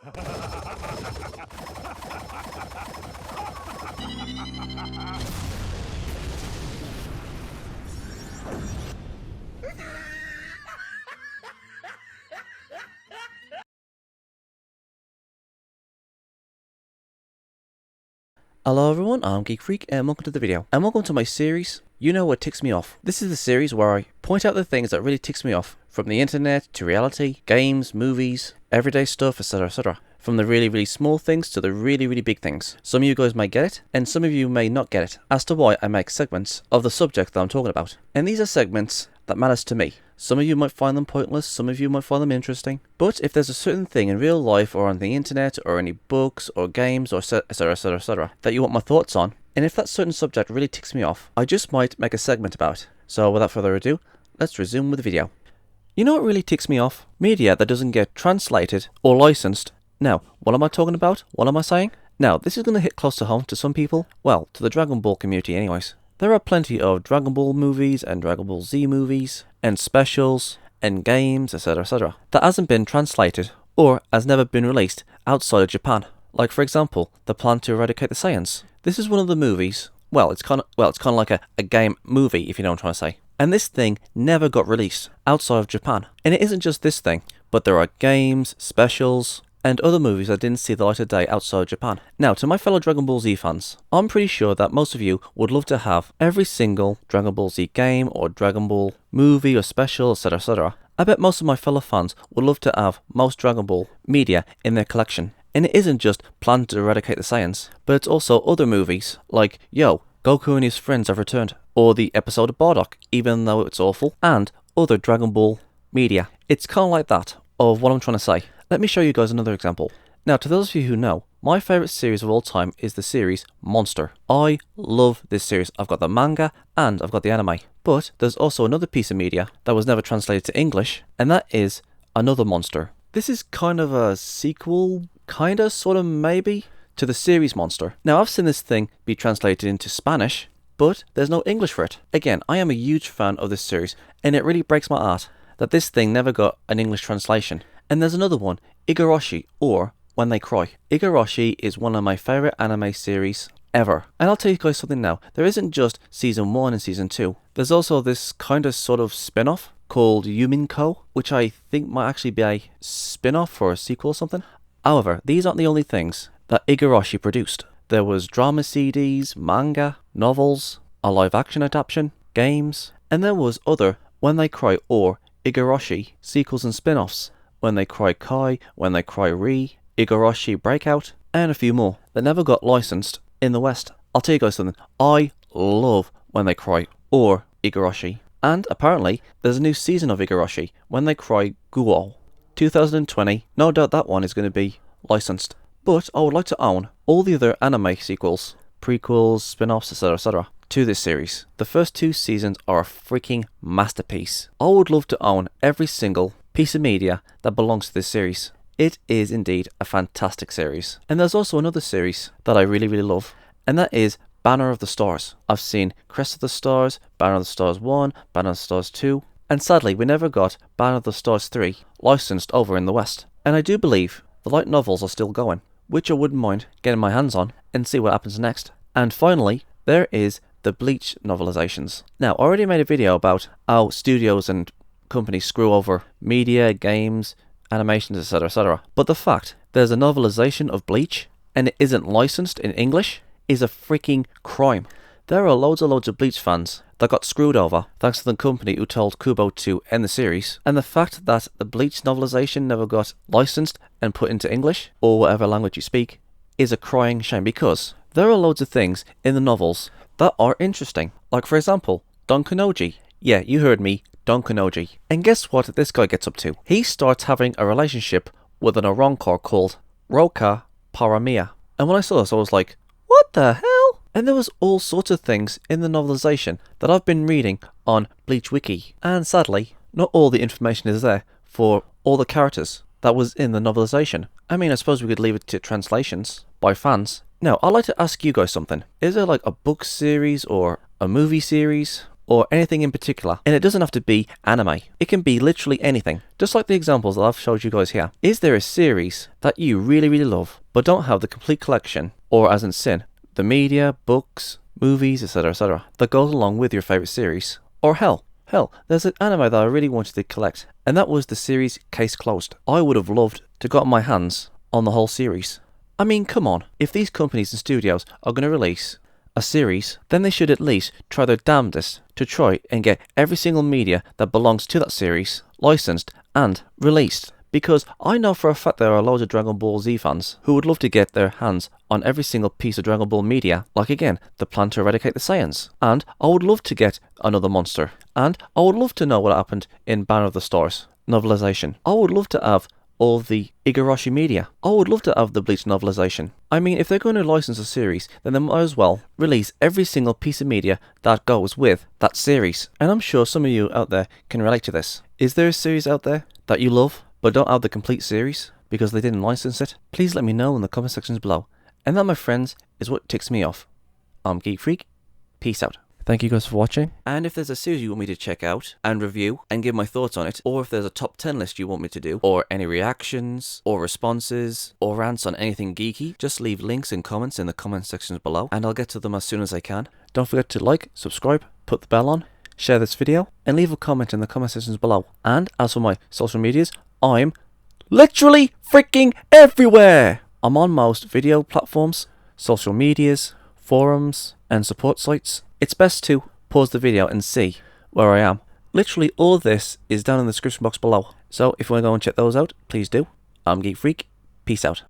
Hello everyone, I'm Geek Freak and welcome to the video. And welcome to my series, You Know What Ticks Me Off. This is the series where I point out the things that really ticks me off. From the internet to reality, games, movies, everyday stuff, etc, etc. From the really small things to the really big things. Some of you guys may get it, and some of you may not get it, as to why I make segments of the subject that I'm talking about. And these are segments that matters to me. Some of you might find them pointless, some of you might find them interesting. But if there's a certain thing in real life or on the internet or any books or games or etc that you want my thoughts on, and if that certain subject really ticks me off, I just might make a segment about it. So without further ado, let's resume with the video. You know what really ticks me off? Media that doesn't get translated or licensed. Now, what am I talking about? What am I saying? Now, this is going to hit close to home to some people. Well, to the Dragon Ball community anyways. There are plenty of Dragon Ball movies and Dragon Ball Z movies and specials and games, etc, that hasn't been translated or has never been released outside of Japan. Like for example, The Plan to Eradicate the Saiyans. This is one of the movies. Well, it's kind of like a game movie, if you know what I'm trying to say. And this thing never got released outside of Japan. And it isn't just this thing, but there are games, specials, and other movies that didn't see the light of day outside of Japan. Now, to my fellow Dragon Ball Z fans, I'm pretty sure that most of you would love to have every single Dragon Ball Z game or Dragon Ball movie or special, etc. I bet most of my fellow fans would love to have most Dragon Ball media in their collection. And it isn't just Plan to Eradicate the Saiyans, but it's also other movies like Yo, Goku and his friends have returned, or the episode of Bardock, even though it's awful, and other Dragon Ball media. It's kind of like that, of what I'm trying to say. Let me show you guys another example. Now, to those of you who know, my favourite series of all time is the series Monster. I love this series. I've got the manga and I've got the anime. But there's also another piece of media that was never translated to English, and that is Another Monster. This is kind of a sequel, kinda, sorta, maybe, to the series Monster. Now, I've seen this thing be translated into Spanish, but there's no English for it. Again, I am a huge fan of this series, and it really breaks my heart that this thing never got an English translation. And there's another one, Igarashi, or When They Cry. Igarashi is one of my favourite anime series ever. And I'll tell you guys something now, there isn't just Season 1 and Season 2. There's also this kind of sort of spin-off called Yuminko, which I think might actually be a spin-off or a sequel or something. However, these aren't the only things that Igarashi produced. There was drama CDs, manga, novels, a live-action adaptation, games, and there was other When They Cry or Igarashi sequels and spin-offs. When They Cry Kai, When They Cry Re, Igarashi Breakout, and a few more that never got licensed in the West. I'll tell you guys something, I love When They Cry or Igarashi. And apparently, there's a new season of Igarashi, When They Cry Guo, 2020. No doubt that one is going to be licensed. But I would like to own all the other anime sequels, prequels, spin-offs, etc. to this series. The first 2 seasons are a freaking masterpiece. I would love to own every single piece of media that belongs to this series. It is indeed a fantastic series. And there's also another series that I really love, and that is Banner of the Stars. I've seen Crest of the Stars, Banner of the Stars 1, Banner of the Stars 2, and sadly we never got Banner of the Stars 3 licensed over in the West. And I do believe the light novels are still going, which I wouldn't mind getting my hands on and see what happens next. And finally, there is the Bleach novelizations. Now, I already made a video about how studios and companies screw over media, games, animations, etc. But the fact there's a novelization of Bleach and it isn't licensed in English is a freaking crime. There are loads of Bleach fans that got screwed over thanks to the company who told Kubo to end the series, and the fact that the Bleach novelization never got licensed and put into English, or whatever language you speak, is a crying shame, because there are loads of things in the novels that are interesting. Like for example, Don Kanoji. Yeah, you heard me, Don Kanoji. And guess what this guy gets up to? He starts having a relationship with an Oronkor called Roka Paramiya. And when I saw this, I was like, what the hell? And there was all sorts of things in the novelization that I've been reading on Bleach Wiki. And sadly, not all the information is there for all the characters that was in the novelization. I mean, I suppose we could leave it to translations by fans. Now, I'd like to ask you guys something. Is there like a book series or a movie series or anything in particular. And it doesn't have to be anime. It can be literally anything. Just like the examples that I've showed you guys here. Is there a series that you really, really love, but don't have the complete collection, or as in Sin, the media, books, movies, etc., that goes along with your favourite series? Or hell, there's an anime that I really wanted to collect, and that was the series Case Closed. I would have loved to got my hands on the whole series. I mean, come on, if these companies and studios are going to release a series, then they should at least try their damnedest to try and get every single media that belongs to that series licensed and released. Because I know for a fact there are loads of Dragon Ball Z fans who would love to get their hands on every single piece of Dragon Ball media, like again, the plan to eradicate the Saiyans. And I would love to get another monster. And I would love to know what happened in Banner of the Stars novelization. I would love to have all the Igarashi media. I would love to have the Bleach novelization. I mean, if they're going to license a series, then they might as well release every single piece of media that goes with that series. And I'm sure some of you out there can relate to this. Is there a series out there that you love, but don't have the complete series because they didn't license it? Please let me know in the comment sections below. And that, my friends, is what ticks me off. I'm Geek Freak. Peace out. Thank you guys for watching. And if there's a series you want me to check out and review and give my thoughts on it, or if there's a top 10 list you want me to do, or any reactions, or responses, or rants on anything geeky, just leave links and comments in the comment sections below, and I'll get to them as soon as I can. Don't forget to like, subscribe, put the bell on, share this video, and leave a comment in the comment sections below. And as for my social medias, I'm literally freaking everywhere! I'm on most video platforms, social medias, forums, and support sites. It's best to pause the video and see where I am. Literally all this is down in the description box below. So if you want to go and check those out, please do. I'm Geek Freak. Peace out.